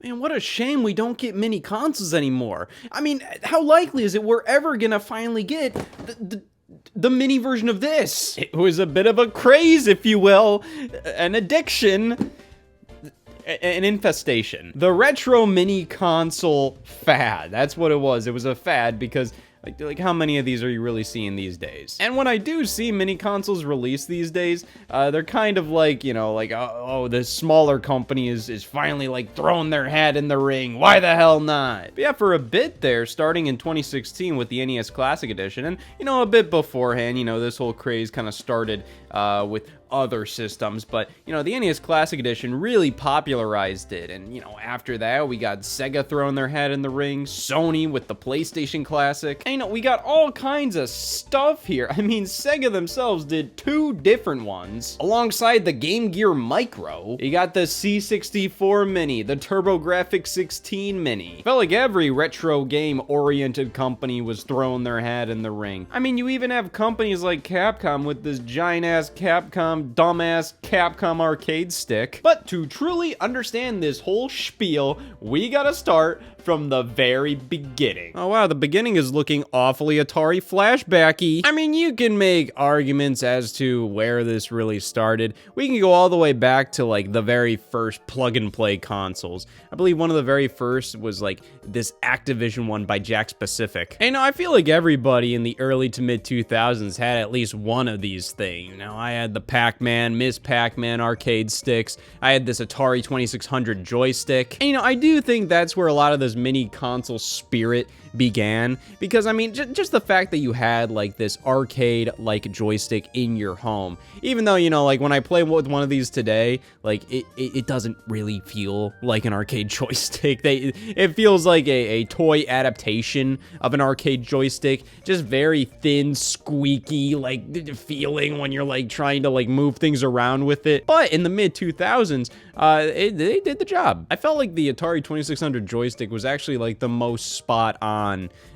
Man, what a shame we don't get mini consoles anymore. I mean, how likely is it we're ever gonna finally get the mini version of this? It was a bit of a craze, if you will, an addiction, an infestation. The retro mini console fad. That's what it was. It was a fad because like how many of these are you really seeing these days? And when I do see mini consoles released these days, they're kind of like, you know, like, oh, the smaller company is finally like throwing their hat in the ring. Why the hell not? But yeah, for a bit there, starting in 2016 with the NES Classic Edition, and you know, a bit beforehand, you know, this whole craze kind of started with other systems, but you know, the NES Classic Edition really popularized it. And you know, after that we got Sega throwing their hat in the ring, Sony with the PlayStation Classic, and you know, we got all kinds of stuff here. I mean, Sega themselves did 2 different ones alongside the Game Gear Micro. You got the C64 Mini, the TurboGrafx-16 Mini. Felt like every retro game oriented company was throwing their hat in the ring. I mean, you even have companies like Capcom with this giant ass dumbass Capcom arcade stick. But to truly understand this whole spiel, we gotta start from the very beginning. Oh wow, the beginning is looking awfully Atari flashbacky. I mean, you can make arguments as to where this really started. We can go all the way back to like the very first plug and play consoles. I believe one of the very first was like this Activision one by Jack Specific. And you know, I feel like everybody in the early to mid 2000s had at least one of these things. You know, I had the Pac-Man, Ms. Pac-Man arcade sticks. I had this Atari 2600 joystick. And you know, I do think that's where a lot of this mini console spirit began, because I mean, just the fact that you had like this arcade like joystick in your home, even though, you know, like when I play with one of these today, like it doesn't really feel like an arcade joystick. It feels like a toy adaptation of an arcade joystick, just very thin, squeaky like feeling when you're like trying to like move things around with it. But in the mid 2000s, they did the job. I felt like the Atari 2600 joystick was actually like the most spot on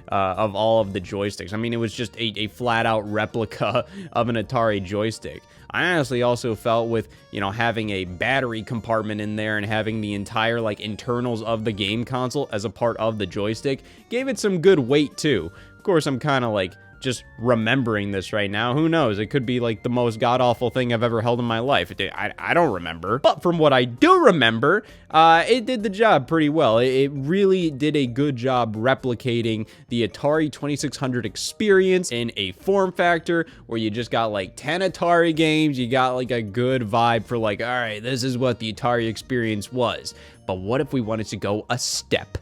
of all of the joysticks. I mean, it was just a flat out replica of an Atari joystick. I honestly also felt with, you know, having a battery compartment in there and having the entire like internals of the game console as a part of the joystick gave it some good weight too. Of course, I'm kind of like just remembering this right now. Who knows? It could be like the most god-awful thing I've ever held in my life. I don't remember. But from what I do remember, it did the job pretty well. It really did a good job replicating the Atari 2600 experience in a form factor where you just got like 10 Atari games. You got like a good vibe for like, all right, this is what the Atari experience was. But what if we wanted to go a step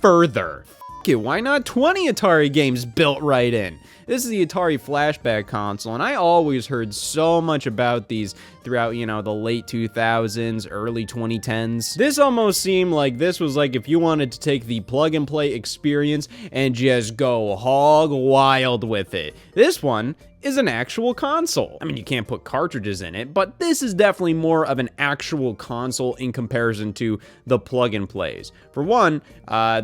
further? It, why not 20 Atari games built right in? This is the Atari Flashback console, and I always heard so much about these throughout, you know, the late 2000s, early 2010s. This almost seemed like this was like if you wanted to take the plug and play experience and just go hog wild with it. This one is an actual console. I mean, you can't put cartridges in it, but this is definitely more of an actual console in comparison to the plug and plays. For one,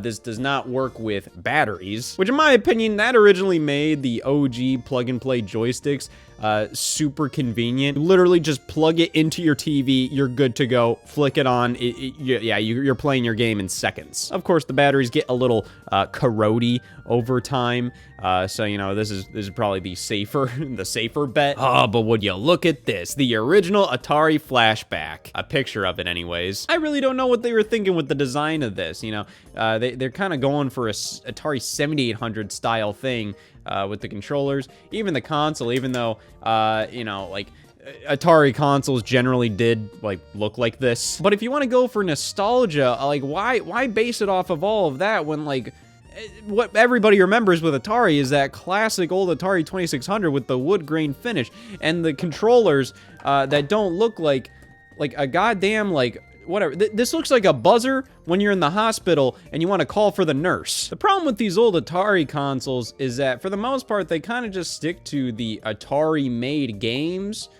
this does not work with batteries, which in my opinion, that originally made the OG plug and play joysticks super convenient. You literally just plug it into your TV, you're good to go, flick it on, you're playing your game in seconds. Of course, the batteries get a little corrody over time, so you know, this is probably the safer bet. Oh, but would you look at this, the original Atari Flashback, a picture of it anyways. I really don't know what they were thinking with the design of this, you know. They're kind of going for a Atari 7800 style thing with the controllers, even the console, even though, you know, like, Atari consoles generally did, like, look like this. But if you want to go for nostalgia, like, why base it off of all of that when, like, what everybody remembers with Atari is that classic old Atari 2600 with the wood grain finish and the controllers that don't look like a goddamn, like, whatever. This looks like a buzzer when you're in the hospital and you want to call for the nurse. The problem with these old Atari consoles is that for the most part, they kind of just stick to the Atari-made games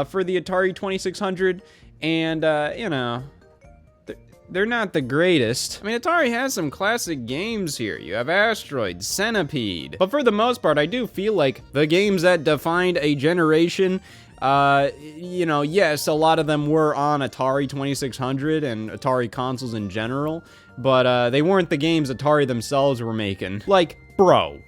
for the Atari 2600, and, you know, they're not the greatest. I mean, Atari has some classic games here. You have Asteroid, Centipede. But for the most part, I do feel like the games that defined a generation You know, yes, a lot of them were on Atari 2600 and Atari consoles in general, but they weren't the games Atari themselves were making. Like, bro,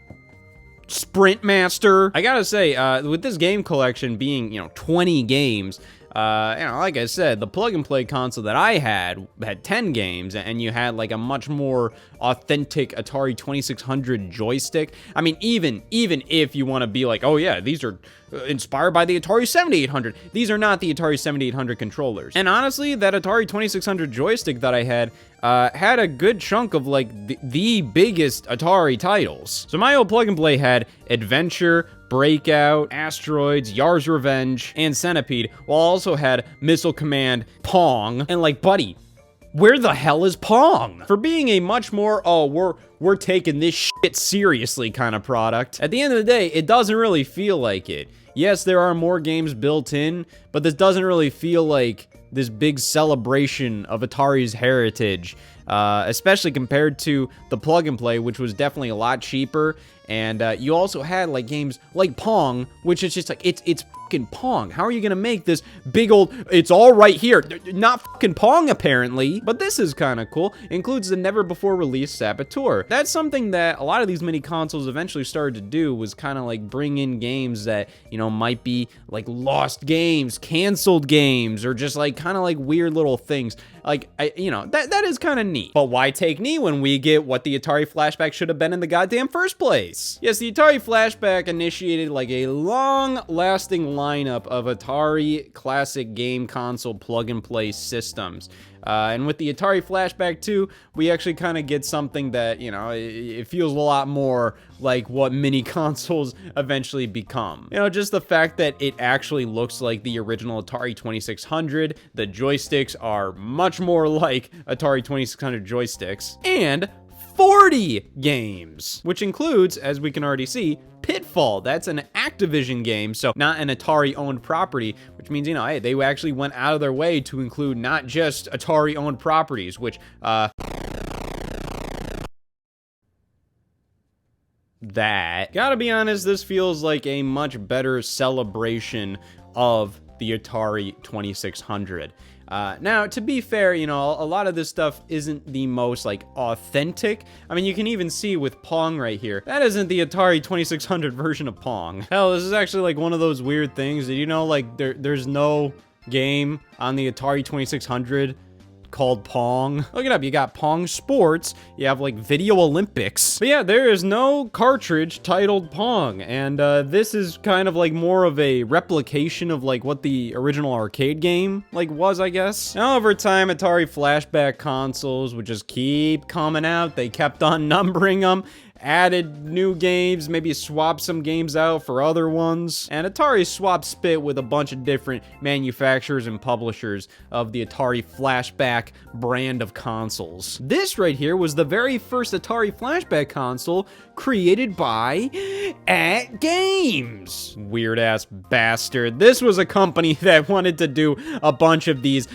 Sprint Master. I gotta say, with this game collection being, 20 games, like I said, the plug-and-play console that I had 10 games, and you had, like, a much more authentic Atari 2600 joystick. I mean, even if you want to be like, oh yeah, these are inspired by the Atari 7800, these are not the Atari 7800 controllers. And honestly, that Atari 2600 joystick that I had a good chunk of, like, the biggest Atari titles. So my old plug-and-play had Adventure, Breakout, Asteroids, Yar's Revenge, and Centipede, while I also had Missile Command, Pong, and like, buddy, where the hell is Pong? For being a much more, oh, we're taking this shit seriously kind of product, at the end of the day, it doesn't really feel like it. Yes, there are more games built in, but this doesn't really feel like this big celebration of Atari's heritage, especially compared to the plug-and-play, which was definitely a lot cheaper. And you also had, like, games like Pong, which is just like, it's fucking Pong. How are you gonna make this big old, it's all right here, not fucking Pong apparently, but this is kind of cool. Includes the never before released Saboteur. That's something that a lot of these mini consoles eventually started to do, was kind of like bring in games that, might be like lost games, canceled games, or just like kind of like weird little things. Like, that is kind of neat. But why take knee when we get what the Atari Flashback should have been in the goddamn first place? Yes, the Atari Flashback initiated like a long-lasting lineup of Atari classic game console plug-and-play systems. And with the Atari Flashback 2, we actually kind of get something that, it feels a lot more like what mini consoles eventually become. Just the fact that it actually looks like the original Atari 2600, the joysticks are much more like Atari 2600 joysticks, and 40 games, which includes, as we can already see, Pitfall. That's an Activision game, so not an Atari-owned property, which means, hey, they actually went out of their way to include not just Atari-owned properties, which, gotta be honest, this feels like a much better celebration of the Atari 2600. Now, to be fair, a lot of this stuff isn't the most, like, authentic. I mean, you can even see with Pong right here. That isn't the Atari 2600 version of Pong. Hell, this is actually, like, one of those weird things. Did you know, like, there's no game on the Atari 2600 called Pong? Look it up. You got Pong Sports, you have like Video Olympics, but yeah, there is no cartridge titled Pong, and this is kind of like more of a replication of like what the original arcade game like was, I guess. Now over time, Atari Flashback consoles would just keep coming out. They kept on numbering them, added new games, maybe swapped some games out for other ones, and Atari swapped spit with a bunch of different manufacturers and publishers of the Atari Flashback brand of consoles. This right here was the very first Atari Flashback console created by AtGames. Weird ass bastard. This was a company that wanted to do a bunch of these,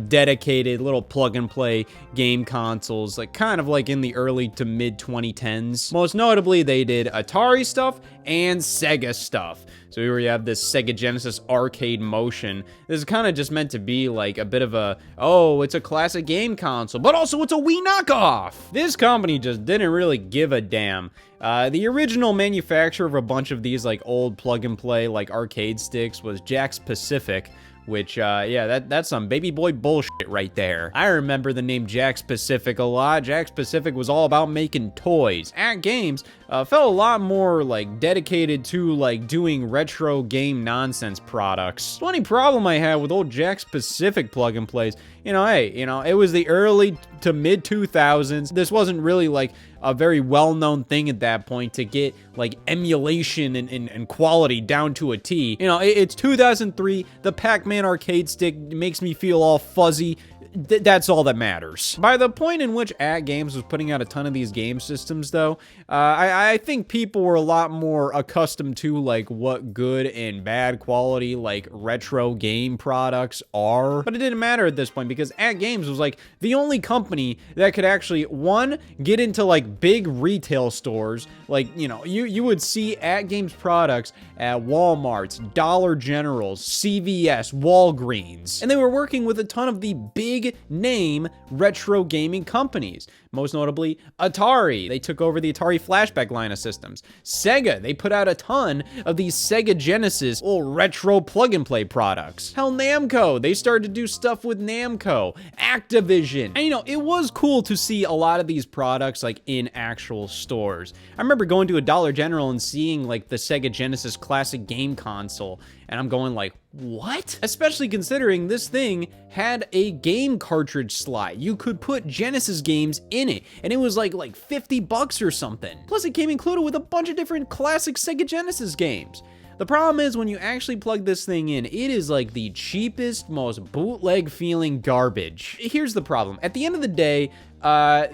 dedicated little plug and play game consoles, like kind of like in the early to mid 2010s. Most notably, they did Atari stuff and Sega stuff. So here we have this Sega Genesis arcade motion. This is kind of just meant to be like a bit of a, oh, it's a classic game console, but also it's a Wii knockoff. This company just didn't really give a damn. The original manufacturer of a bunch of these like old plug and play like arcade sticks was Jakks Pacific, which, yeah, that's some baby boy bullshit right there. I remember the name Jakks Pacific a lot. Jakks Pacific was all about making toys. AtGames felt a lot more, like, dedicated to, like, doing retro game nonsense products. The only problem I had with old Jakks Pacific plug-and-plays, hey, it was the early to mid-2000s. This wasn't really, like, a very well-known thing at that point to get, like, emulation and quality down to a T. It's 2003, the Pac-Man arcade stick makes me feel all fuzzy. that's all that matters. By the point in which AtGames was putting out a ton of these game systems, though, I think people were a lot more accustomed to, like, what good and bad quality, like, retro game products are. But it didn't matter at this point, because AtGames was, like, the only company that could actually, one, get into, like, big retail stores. Like, you know, you would see AtGames products at Walmart's, Dollar General's, CVS, Walgreens. And they were working with a ton of the big name retro gaming companies. Most notably, Atari. They took over the Atari flashback line of systems. Sega, they put out a ton of these Sega Genesis little retro plug-and-play products. Hell, Namco, they started to do stuff with Namco. Activision. And, you know, it was cool to see a lot of these products, like, in actual stores. I remember going to a Dollar General and seeing, like, the Sega Genesis classic game console, and I'm going like, what? Especially considering this thing had a game cartridge slot. You could put Genesis games in it, and it was like $50 or something. Plus, it came included with a bunch of different classic Sega Genesis games. The problem is, when you actually plug this thing in, it is like the cheapest, most bootleg feeling garbage. Here's the problem. At the end of the day,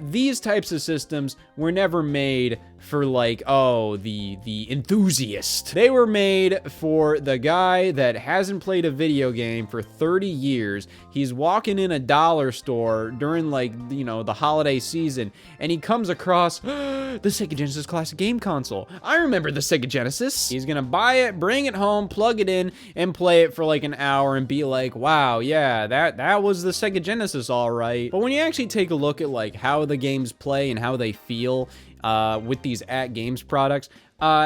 these types of systems were never made for, like, oh, the enthusiast. They were made for the guy that hasn't played a video game for 30 years. He's walking in a dollar store during, like, you know, the holiday season, and he comes across the Sega Genesis classic game console. I remember the Sega Genesis. He's gonna buy it, bring it home, plug it in, and play it for like an hour and be like, wow, yeah, that was the Sega Genesis, all right. But when you actually take a look at, like, how the games play and how they feel with these AtGames products,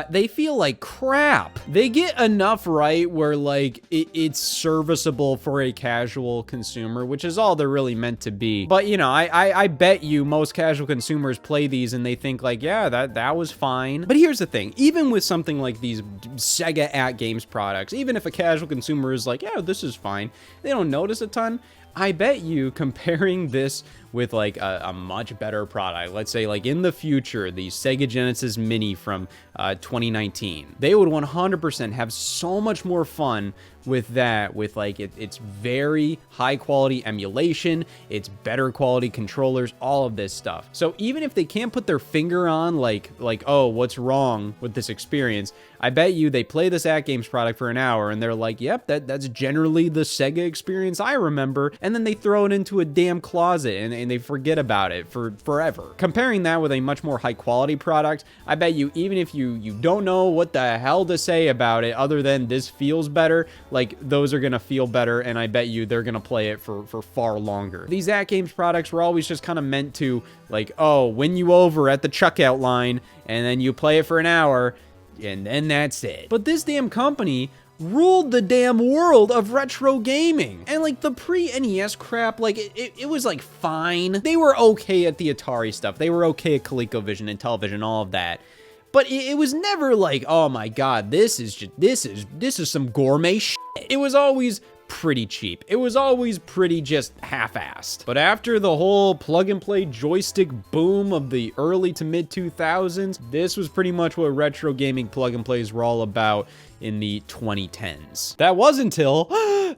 they feel like crap. They get enough right where, like, it's serviceable for a casual consumer, which is all they're really meant to be. But, you know, I bet you most casual consumers play these and they think, like, yeah, that was fine. But here's the thing. Even with something like these Sega AtGames products, even if a casual consumer is like, yeah, this is fine, they don't notice a ton. I bet you comparing this with, like, a much better product, let's say, like, in the future, the Sega Genesis Mini from 2019, they would 100% have so much more fun with that, with, like, it's very high quality emulation, it's better quality controllers, all of this stuff. So even if they can't put their finger on, like, oh, what's wrong with this experience, I bet you they play this AtGames product for an hour and they're like, yep, that's generally the Sega experience I remember, and then they throw it into a damn closet and they forget about it for forever. Comparing that with a much more high quality product, I bet you, even if you don't know what the hell to say about it other than this feels better, like, those are gonna feel better, and I bet you they're gonna play it for far longer. These AtGames products were always just kind of meant to, like, oh, win you over at the checkout line, and then you play it for an hour, and then that's it. But this damn company ruled the damn world of retro gaming. And, like, the pre-NES crap, like, it was, like, fine. They were okay at the Atari stuff. They were okay at ColecoVision and television, all of that. But it was never like, oh my god, this is some gourmet shit. It was always pretty cheap. It was always pretty just half-assed. But after the whole plug-and-play joystick boom of the early to mid-2000s, this was pretty much what retro gaming plug-and-plays were all about in the 2010s. That was until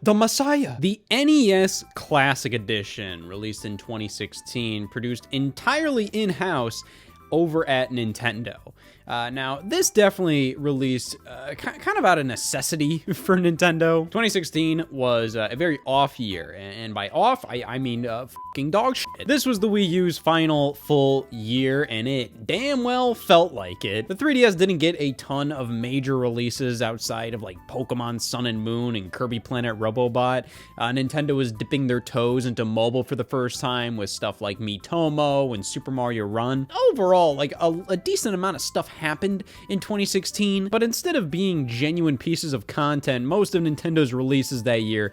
the Messiah. The NES Classic Edition, released in 2016, produced entirely in-house over at Nintendo. Now, this definitely released kind of out of necessity for Nintendo. 2016 was a very off year, and by off, I mean fucking dog shit. This was the Wii U's final full year, and it damn well felt like it. The 3DS didn't get a ton of major releases outside of, like, Pokemon Sun and Moon and Kirby Planet Robobot. Nintendo was dipping their toes into mobile for the first time with stuff like Miitomo and Super Mario Run. Overall, like, a decent amount of stuff happened in 2016, but instead of being genuine pieces of content, most of Nintendo's releases that year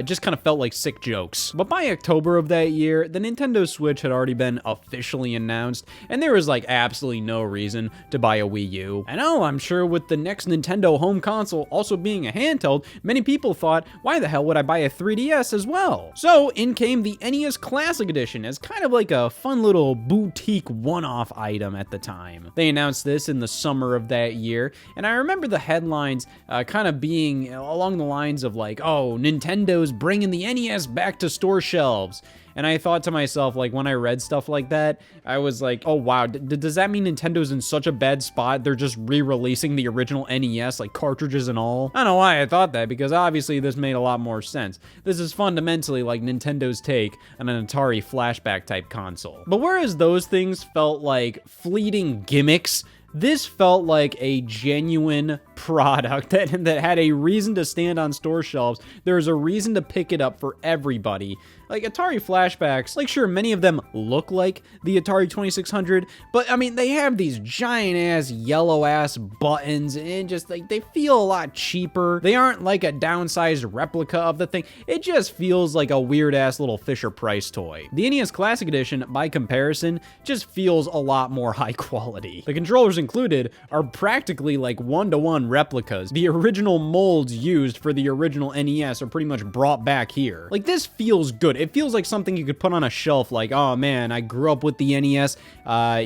just kind of felt like sick jokes. But by October of that year, the Nintendo Switch had already been officially announced, and there was, like, absolutely no reason to buy a Wii U. I know, I'm sure with the next Nintendo home console also being a handheld, many people thought, why the hell would I buy a 3DS as well? So in came the NES Classic Edition as kind of like a fun little boutique one-off item at the time. They announced this this in the summer of that year, and I remember the headlines kind of being along the lines of like, oh, Nintendo's bringing the NES back to store shelves. And I thought to myself, like, when I read stuff like that, I was like, oh, wow, does that mean Nintendo's in such a bad spot? They're just re-releasing the original NES, like cartridges and all? I don't know why I thought that, because obviously this made a lot more sense. This is fundamentally like Nintendo's take on an Atari flashback type console. But whereas those things felt like fleeting gimmicks, this felt like a genuine product that had a reason to stand on store shelves. There's a reason to pick it up for everybody. Like, Atari flashbacks, like, sure, many of them look like the Atari 2600, but, I mean, they have these giant-ass, yellow-ass buttons, and just, like, they feel a lot cheaper. They aren't like a downsized replica of the thing. It just feels like a weird-ass little Fisher-Price toy. The NES Classic Edition, by comparison, just feels a lot more high quality. The controllers included are practically like one-to-one replicas. The original molds used for the original NES are pretty much brought back here. Like, this feels good. It feels like something you could put on a shelf, like, oh man, I grew up with the NES,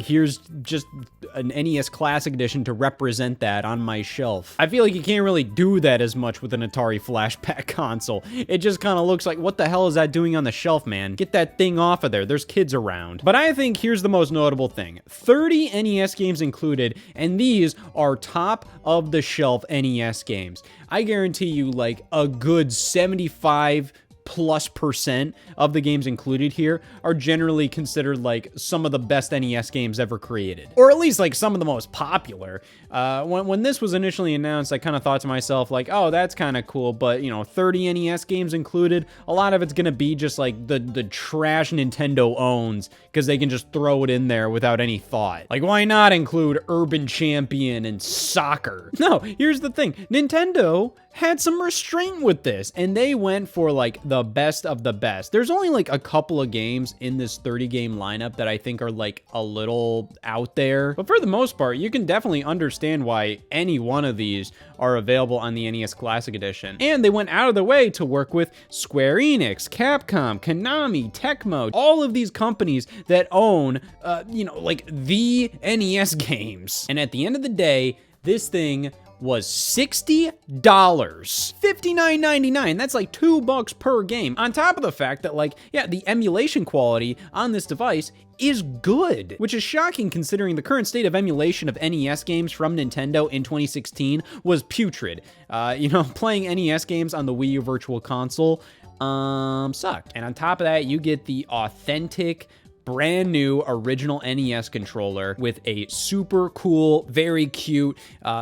here's just an NES Classic Edition to represent that on my shelf. I feel like you can't really do that as much with an Atari flashback console. It just kind of looks like, what the hell is that doing on the shelf, man? Get that thing off of there, there's kids around. But I think here's the most notable thing. 30 NES games included, and these are top of the shelf NES games. I guarantee you, like, a good 75+% of the games included here are generally considered like some of the best NES games ever created, or at least like some of the most popular. When this was initially announced, I kind of thought to myself like, oh, that's kind of cool, but you know, 30 NES games included, a lot of it's gonna be just like the trash Nintendo owns because they can just throw it in there without any thought. Like, why not include Urban Champion and Soccer? No, here's the thing, Nintendo had some restraint with this, and they went for like the best of the best. There's only like a couple of games in this 30 game lineup that I think are like a little out there, but for the most part, you can definitely understand why any one of these are available on the NES Classic Edition. And they went out of their way to work with Square Enix, Capcom, Konami, Tecmo, all of these companies that own, you know, like the NES games. And at the end of the day, this thing was $60, $59.99. That's like $2 per game. On top of the fact that, like, yeah, the emulation quality on this device is good, which is shocking considering the current state of emulation of NES games from Nintendo in 2016 was putrid. You know, playing NES games on the Wii U Virtual Console sucked. And on top of that, you get the authentic, brand new original NES controller with a super cool, very cute,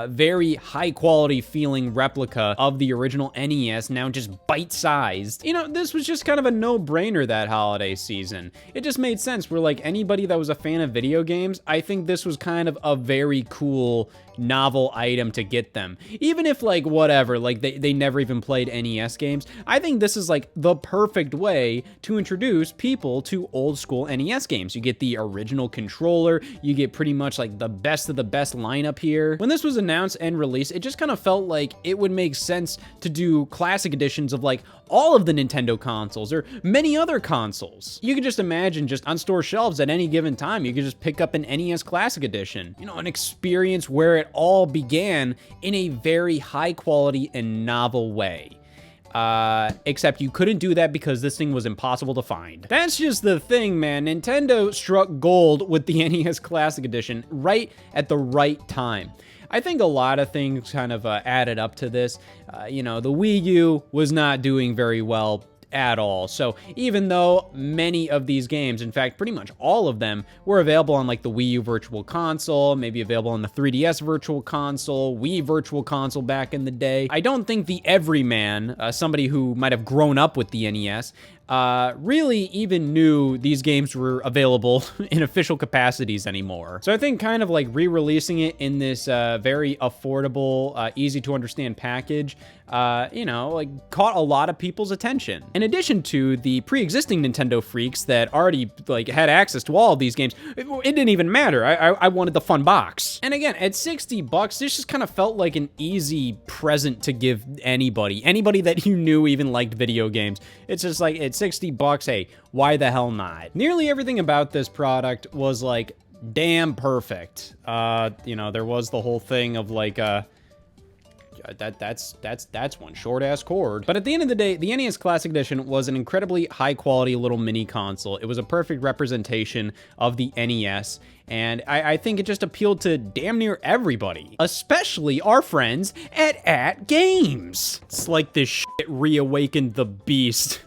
very high quality feeling replica of the original NES, now just bite-sized. You know, this was just kind of a no-brainer that holiday season. It just made sense. We're like, anybody that was a fan of video games, I think this was kind of a very cool, novel item to get them. Even if, like, whatever, like, they never even played NES games, I think this is, like, the perfect way to introduce people to old school NES games. You get the original controller, you get pretty much, like, the best of the best lineup here. When this was announced and released, it just kind of felt like it would make sense to do classic editions of, like, all of the Nintendo consoles, or many other consoles. You could just imagine, just on store shelves at any given time, you could just pick up an NES Classic Edition. You know, an experience where it all began in a very high quality and novel way. Except you couldn't do that because this thing was impossible to find. That's just the thing, man. Nintendo struck gold with the NES Classic Edition right at the right time. I think a lot of things kind of added up to this. You know, the Wii U was not doing very well at all. So even though many of these games, in fact, pretty much all of them, were available on like the Wii U Virtual Console, maybe available on the 3DS Virtual Console, Wii Virtual Console back in the day, I don't think the everyman, somebody who might have grown up with the NES, really even knew these games were available in official capacities anymore. So I think kind of like re-releasing it in this very affordable, easy to understand package, you know, like caught a lot of people's attention. In addition to the pre-existing Nintendo freaks that already like had access to all of these games, it didn't even matter. I wanted the fun box. And again, at $60, this just kind of felt like an easy present to give anybody that you knew even liked video games. It's just like, it's $60, hey, why the hell not? Nearly everything about this product was like damn perfect. You know, there was the whole thing of like, that's one short-ass cord. But at the end of the day, the NES Classic Edition was an incredibly high-quality little mini console. It was a perfect representation of the NES, and I think it just appealed to damn near everybody, especially our friends at AtGames. It's like this shit reawakened the beast.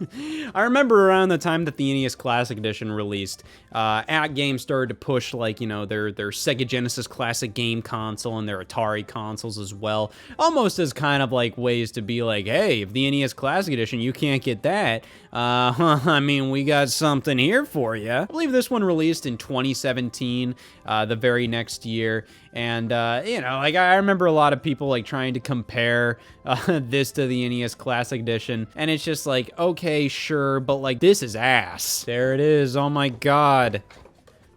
I remember around the time that the NES Classic Edition released, AtGames started to push, like, you know, their Sega Genesis classic game console and their Atari consoles as well, almost as kind of like ways to be like, hey, if the NES Classic Edition, you can't get that, I mean, we got something here for you. I believe this one released in 2017, the very next year, and, you know, like, I remember a lot of people, like, trying to compare this to the NES Classic Edition, and it's just like, okay, sure, but, like, this is ass. There it is, oh my god.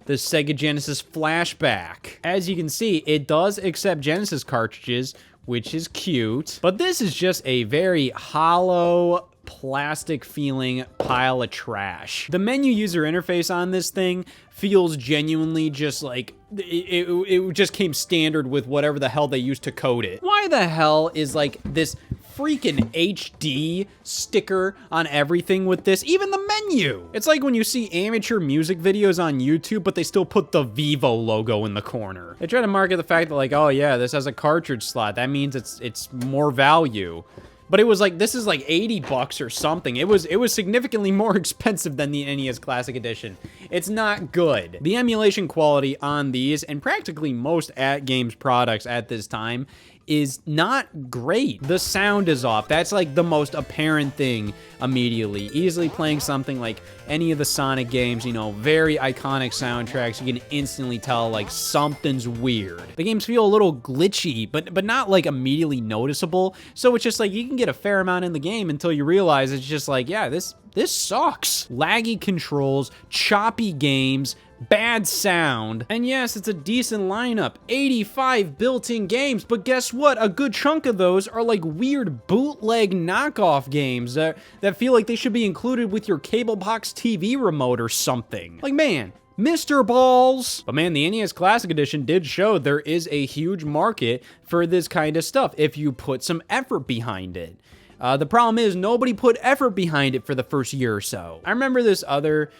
The Sega Genesis flashback. As you can see, it does accept Genesis cartridges, which is cute, but this is just a very hollow, plastic feeling pile of trash. The menu user interface on this thing feels genuinely just like it just came standard with whatever the hell they used to code it. Why the hell is like this freaking HD sticker on everything with this? Even the menu. It's like when you see amateur music videos on YouTube, but they still put the Vivo logo in the corner. They try to market the fact that like, oh yeah, this has a cartridge slot. That means it's more value. But it was like, this is like 80 bucks or something. It was significantly more expensive than the NES Classic Edition. It's not good. The emulation quality on these, and practically most AtGames products at this time, is not great. The sound is off. That's like the most apparent thing immediately. Easily playing something like any of the Sonic games, you know, very iconic soundtracks, you can instantly tell like something's weird. The games feel a little glitchy, but not like immediately noticeable. So it's just like you can get a fair amount in the game until you realize it's just like, yeah, this sucks. Laggy controls, choppy games, bad sound, and yes, it's a decent lineup, 85 built-in games, but guess what? A good chunk of those are like weird bootleg knockoff games that feel like they should be included with your cable box TV remote or something. Like, man, Mr. Balls. But man, the NES Classic Edition did show there is a huge market for this kind of stuff if you put some effort behind it. The problem is nobody put effort behind it for the first year or so. I remember this other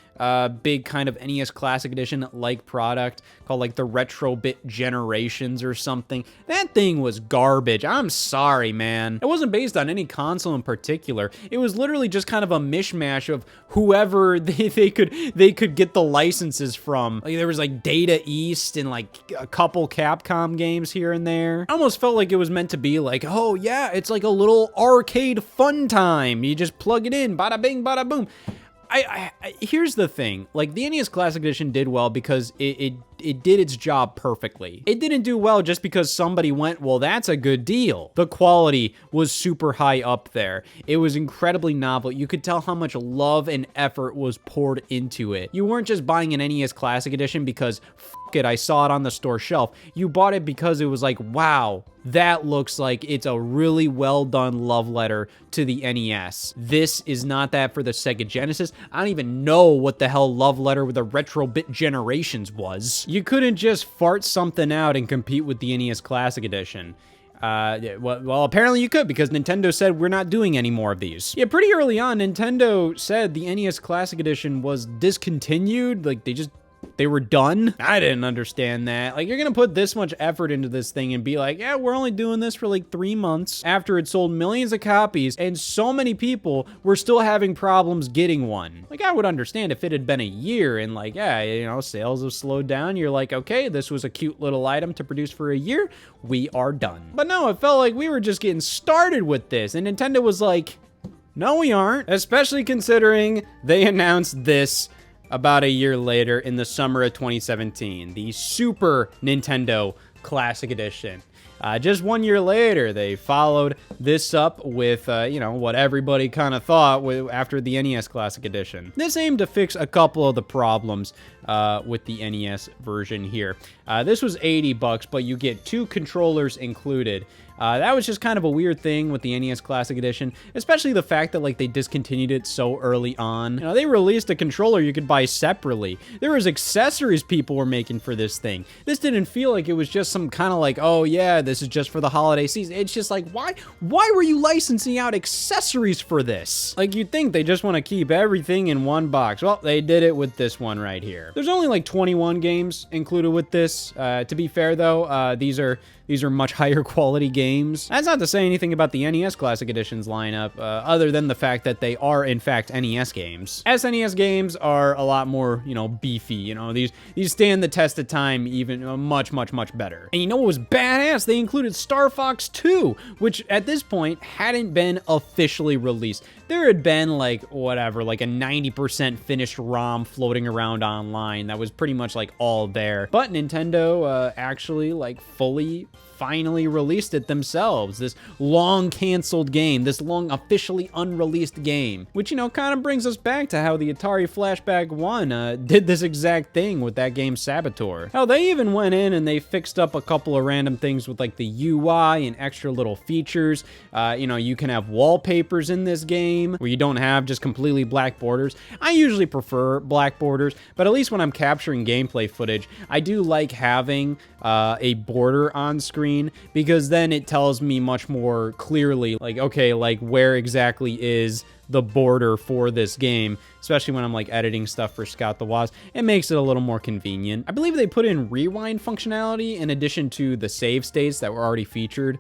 big kind of NES Classic Edition like product called like the Retro Bit Generations or something. That thing was garbage. I'm sorry, man. It wasn't based on any console in particular. It was literally just kind of a mishmash of whoever they could get the licenses from. Like there was like Data East and like a couple Capcom games here and there. I almost felt like it was meant to be like, oh yeah, it's like a little arcade fun time. You just plug it in, bada bing, bada boom. Here's the thing, like the NES Classic Edition did well because it did its job perfectly. It didn't do well just because somebody went, well, that's a good deal. The quality was super high up there. It was incredibly novel. You could tell how much love and effort was poured into it. You weren't just buying an NES Classic Edition because, f it, I saw it on the store shelf. You bought it because it was like, wow, that looks like it's a really well done love letter to the NES. This is not that for the Sega Genesis. I don't even know what the hell love letter with the Retro Bit Generations was. You couldn't just fart something out and compete with the NES Classic Edition. Well, apparently you could, because Nintendo said we're not doing any more of these. Yeah, pretty early on, Nintendo said the NES Classic Edition was discontinued. Like, they were done. I didn't understand that. Like, you're gonna put this much effort into this thing and be like, yeah, we're only doing this for like 3 months after it sold millions of copies and so many people were still having problems getting one. Like, I would understand if it had been a year and like, yeah, you know, sales have slowed down. You're like, okay, this was a cute little item to produce for a year. We are done. But no, it felt like we were just getting started with this, and Nintendo was like, no, we aren't. Especially considering they announced this about a year later in the summer of 2017, the Super Nintendo Classic Edition. Just 1 year later, they followed this up with, you know, what everybody kind of thought after the NES Classic Edition. This aimed to fix a couple of the problems with the NES version here. This was $80, but you get 2 controllers included. That was just kind of a weird thing with the NES Classic Edition, especially the fact that, like, they discontinued it so early on. You know, they released a controller you could buy separately. There was accessories people were making for this thing. This didn't feel like it was just some kind of like, oh yeah, this is just for the holiday season. It's just like, why were you licensing out accessories for this? Like, you'd think they just want to keep everything in one box. Well, they did it with this one right here. There's only like 21 games included with this. To be fair though, these are much higher quality games. That's not to say anything about the NES Classic Edition's lineup, other than the fact that they are, in fact, NES games. SNES games are a lot more, you know, beefy, you know, these stand the test of time even much better. And you know what was badass? They included Star Fox 2, which at this point hadn't been officially released. There had been, like, whatever, like a 90% finished ROM floating around online that was pretty much, like, all there. But Nintendo actually, like, finally released it themselves. This long canceled game, this long officially unreleased game, which, you know, kind of brings us back to how the Atari Flashback 1 did this exact thing with that game Saboteur. Hell, they even went in and they fixed up a couple of random things with, like, the UI and extra little features. You know, you can have wallpapers in this game where you don't have just completely black borders. I usually prefer black borders, but at least when I'm capturing gameplay footage, I do like having a border on screen, because then it tells me much more clearly, like, okay, like, where exactly is the border for this game, especially when I'm, like, editing stuff for Scout the Wasp. It makes it a little more convenient. I believe they put in rewind functionality in addition to the save states that were already featured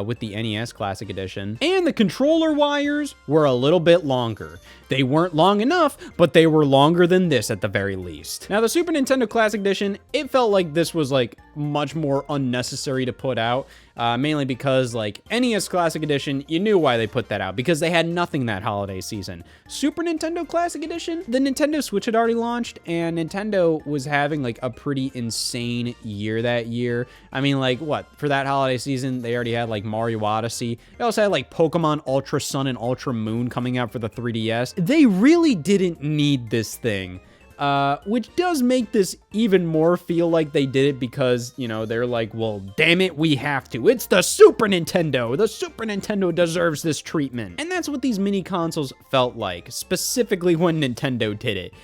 with the NES Classic Edition. And the controller wires were a little bit longer. They weren't long enough, but they were longer than this at the very least. Now, the Super Nintendo Classic Edition, it felt like this was, like, much more unnecessary to put out, mainly because, like, NES Classic Edition, you knew why they put that out, because they had nothing that holiday season. Super Nintendo Classic Edition, the Nintendo Switch had already launched, and Nintendo was having, like, a pretty insane year that year. I mean, like, what, for that holiday season, they already had, like, Mario Odyssey. They also had, like, Pokemon Ultra Sun and Ultra Moon coming out for the 3DS. They really didn't need this thing. Which does make this even more feel like they did it because, you know, they're like, well, damn it, we have to. It's the Super Nintendo. The Super Nintendo deserves this treatment. And that's what these mini consoles felt like, specifically when Nintendo did it.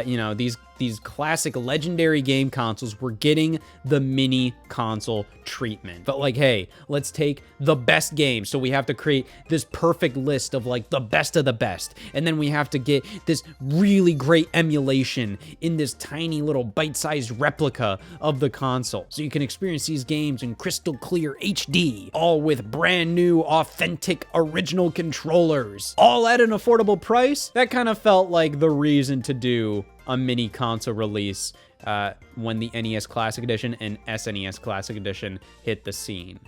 You know, these classic legendary game consoles were getting the mini console treatment. But like, hey, let's take the best games. So we have to create this perfect list of like the best of the best. And then we have to get this really great emulation in this tiny little bite-sized replica of the console. So you can experience these games in crystal clear HD, all with brand new, authentic, original controllers, all at an affordable price. That kind of felt like the reason to do a mini console release when the NES Classic Edition and SNES Classic Edition hit the scene.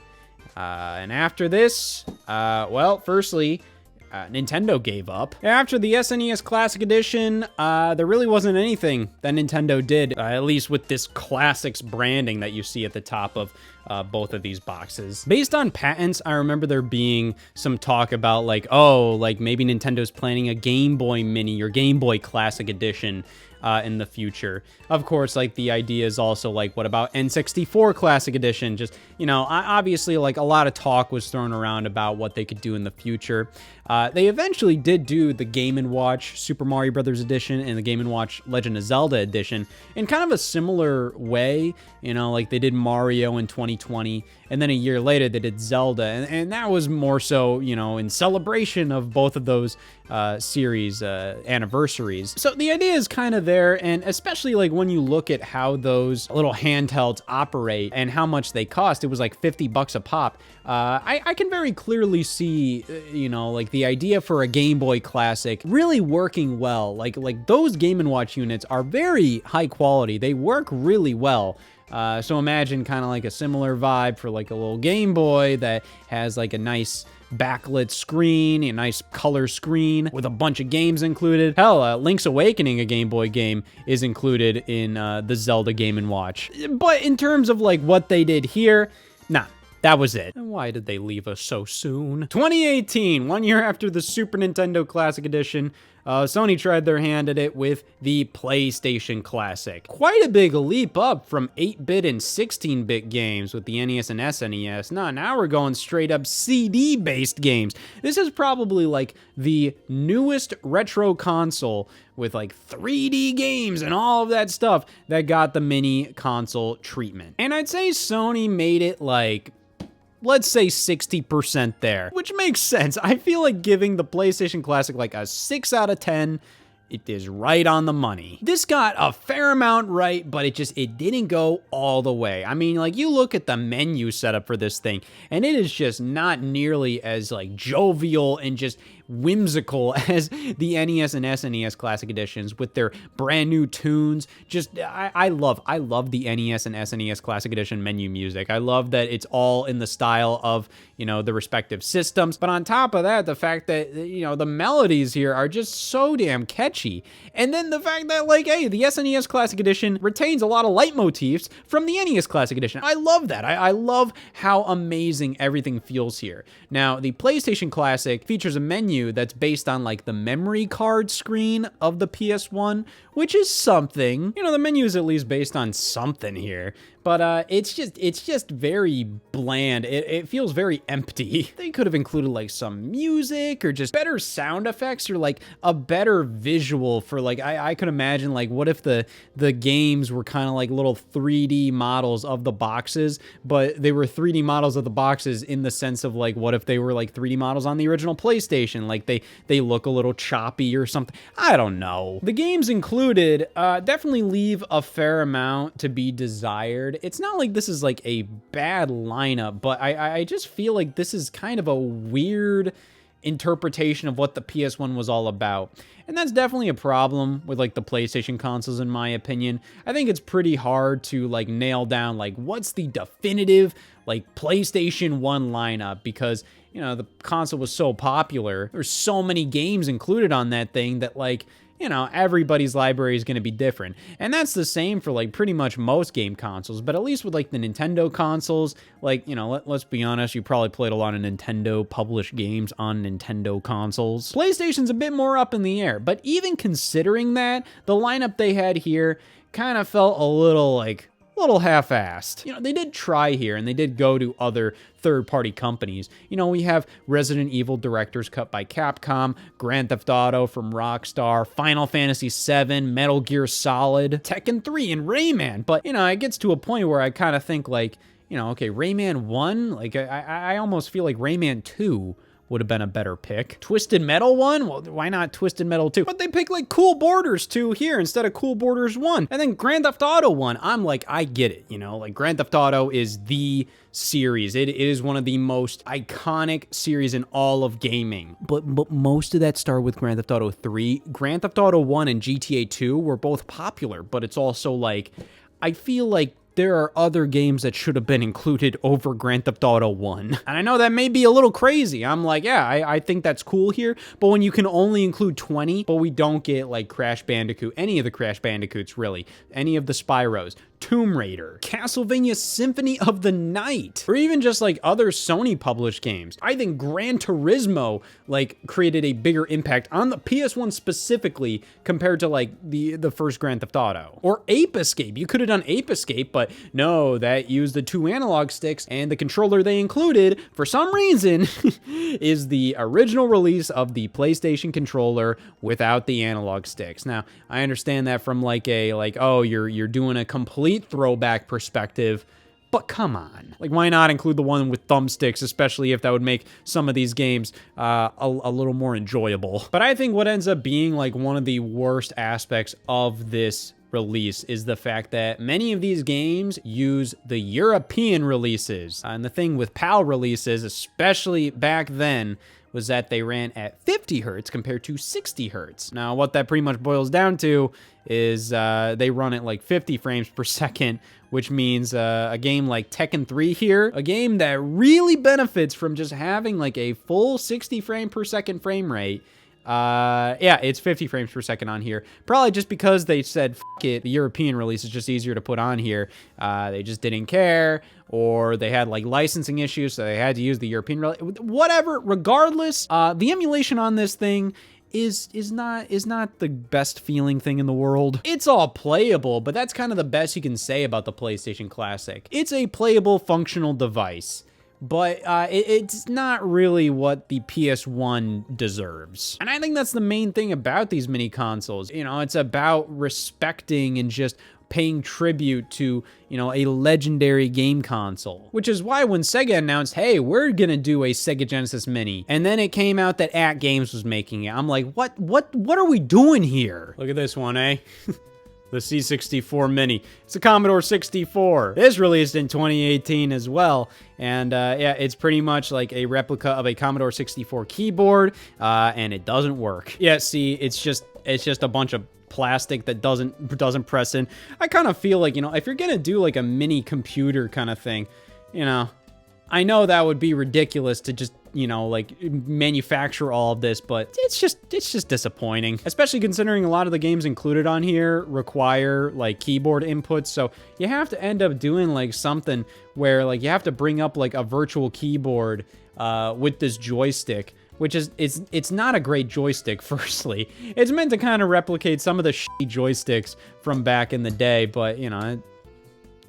And after this, well, firstly, Nintendo gave up. After the SNES Classic Edition, there really wasn't anything that Nintendo did, at least with this Classics branding that you see at the top of both of these boxes. Based on patents, I remember there being some talk about like, oh, like maybe Nintendo's planning a Game Boy Mini or Game Boy Classic Edition in the future. Of course, like the idea is also like, what about N64 Classic Edition? Just, you know, obviously like a lot of talk was thrown around about what they could do in the future. They eventually did do the Game & Watch Super Mario Brothers Edition and the Game & Watch Legend of Zelda Edition in kind of a similar way. You know, like they did Mario in 2020, and then a year later they did Zelda, and that was more so, you know, in celebration of both of those series anniversaries. So the idea is kind of there, and especially like when you look at how those little handhelds operate and how much they cost, it was like $50 a pop. I can very clearly see, you know, like the idea for a Game Boy Classic really working well. Like those Game & Watch units are very high quality. They work really well. So imagine kind of like a similar vibe for like a little Game Boy that has like a nice backlit screen, a nice color screen with a bunch of games included. Hell, Link's Awakening, a Game Boy game, is included in the Zelda Game & Watch. But in terms of like what they did here, nah. That was it. And why did they leave us so soon? 2018, 1 year after the Super Nintendo Classic Edition, Sony tried their hand at it with the PlayStation Classic. Quite a big leap up from 8-bit and 16-bit games with the NES and SNES. Now we're going straight up CD-based games. This is probably like the newest retro console with like 3D games and all of that stuff that got the mini console treatment. And I'd say Sony made it like, let's say 60% there, which makes sense. I feel like giving the PlayStation Classic like a 6 out of 10, it is right on the money. This got a fair amount right, but it didn't go all the way. I mean, like, you look at the menu setup for this thing, and it is just not nearly as like jovial and just whimsical as the NES and SNES Classic Editions with their brand new tunes. Just, I love the NES and SNES Classic Edition menu music. I love that it's all in the style of, you know, the respective systems. But on top of that, the fact that, you know, the melodies here are just so damn catchy. And then the fact that, like, hey, the SNES Classic Edition retains a lot of leitmotifs from the NES Classic Edition. I love that. I love how amazing everything feels here. Now, the PlayStation Classic features a menu that's based on like the memory card screen of the PS1, which is something. You know, the menu is at least based on something here. But it's just very bland. It feels very empty. They could have included like some music or just better sound effects or like a better visual for like, I could imagine like, what if the games were kind of like little 3D models of the boxes, but they were 3D models of the boxes in the sense of like, what if they were like 3D models on the original PlayStation? Like they look a little choppy or something. I don't know. The games included definitely leave a fair amount to be desired. It's not like this is like a bad lineup, but I just feel like this is kind of a weird interpretation of what the PS1 was all about. And that's definitely a problem with like the PlayStation consoles, in my opinion. I think it's pretty hard to like nail down like what's the definitive like PlayStation 1 lineup, because, you know, the console was so popular. There's so many games included on that thing that, like, you know, everybody's library is going to be different. And that's the same for like pretty much most game consoles, but at least with like the Nintendo consoles, like, you know, let's be honest, you probably played a lot of Nintendo published games on Nintendo consoles. PlayStation's a bit more up in the air, but even considering that, the lineup they had here kind of felt a little half-assed. You know, they did try here, and they did go to other third-party companies. You know, we have Resident Evil Director's Cut by Capcom, Grand Theft Auto from Rockstar, Final Fantasy VII, Metal Gear Solid, Tekken 3, and Rayman. But, you know, it gets to a point where I kind of think, like, you know, okay, Rayman 1, like, I almost feel like Rayman 2 would have been a better pick. Twisted Metal 1? Well, why not Twisted Metal 2? But they pick like Cool Borders 2 here instead of Cool Borders 1. And then Grand Theft Auto 1, I'm like, I get it, you know? Like, Grand Theft Auto is the series. It is one of the most iconic series in all of gaming. But most of that started with Grand Theft Auto 3. Grand Theft Auto 1 and GTA 2 were both popular, but it's also like, I feel like there are other games that should have been included over Grand Theft Auto 1. And I know that may be a little crazy. I'm like, yeah, I think that's cool here. But when you can only include 20, but we don't get like Crash Bandicoot, any of the Crash Bandicoots really, any of the Spyros, Tomb Raider, Castlevania Symphony of the Night, or even just like other Sony published games. I think Gran Turismo like created a bigger impact on the PS1 specifically compared to like the first Grand Theft Auto. Or Ape Escape. You could have done Ape Escape, but no, that used the 2 analog sticks, and the controller they included, for some reason, is the original release of the PlayStation controller without the analog sticks. Now, I understand that from like a, like, oh, you're doing a complete throwback perspective, but come on. Like, why not include the one with thumbsticks, especially if that would make some of these games a little more enjoyable. But I think what ends up being like one of the worst aspects of this release is the fact that many of these games use the European releases. And the thing with PAL releases, especially back then, was that they ran at 50 hertz compared to 60 hertz. Now, what that pretty much boils down to is they run at like 50 frames per second, which means a game like Tekken 3 here, a game that really benefits from just having like a full 60 frame per second frame rate. Yeah, it's 50 frames per second on here. Probably just because they said, fuck it, the European release is just easier to put on here. They just didn't care, or they had like licensing issues, so they had to use the European release. Whatever, regardless, the emulation on this thing is not the best feeling thing in the world. It's all playable, but that's kind of the best you can say about the PlayStation Classic. It's a playable, functional device, but it's not really what the PS1 deserves. And I think that's the main thing about these mini consoles. You know, it's about respecting and just paying tribute to, you know, a legendary game console. Which is why when Sega announced, hey, we're gonna do a Sega Genesis Mini, and then it came out that AtGames was making it, I'm like, what are we doing here? Look at this one, eh? The C64 Mini. It's a Commodore 64. It is released in 2018 as well. And yeah, it's pretty much like a replica of a Commodore 64 keyboard, and it doesn't work. Yeah, see, it's just a bunch of plastic that doesn't press in. I kind of feel like, you know, if you're gonna do like a mini computer kind of thing, you know, I know that would be ridiculous to just, you know, like manufacture all of this, but it's just disappointing, especially considering a lot of the games included on here require like keyboard inputs. So you have to end up doing like something where like you have to bring up like a virtual keyboard with this joystick, which is, it's not a great joystick, firstly. It's meant to kind of replicate some of the shitty joysticks from back in the day, but, you know,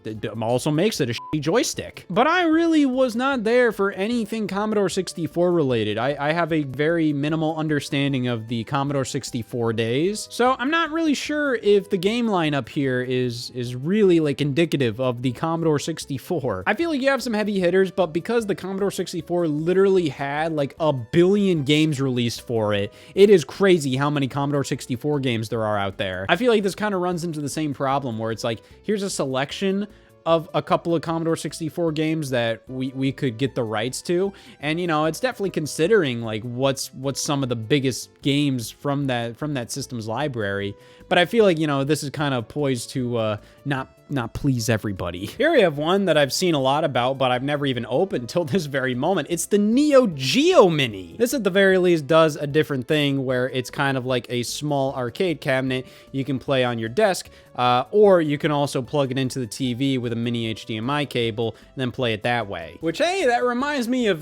it also makes it a shitty joystick. But I really was not there for anything Commodore 64 related. I have a very minimal understanding of the Commodore 64 days, so I'm not really sure if the game lineup here is really like indicative of the Commodore 64. I feel like you have some heavy hitters, but because the Commodore 64 literally had like a billion games released for it, it is crazy how many Commodore 64 games there are out there. I feel like this kind of runs into the same problem where it's like, here's a selection of a couple of Commodore 64 games that we could get the rights to, and you know, it's definitely considering like what's some of the biggest games from that system's library. But I feel like, you know, this is kind of poised to not please everybody. Here we have one that I've seen a lot about, but I've never even opened till this very moment. It's the Neo Geo Mini. This at the very least does a different thing where it's kind of like a small arcade cabinet you can play on your desk, or you can also plug it into the TV with a mini HDMI cable and then play it that way. Which, hey, that reminds me of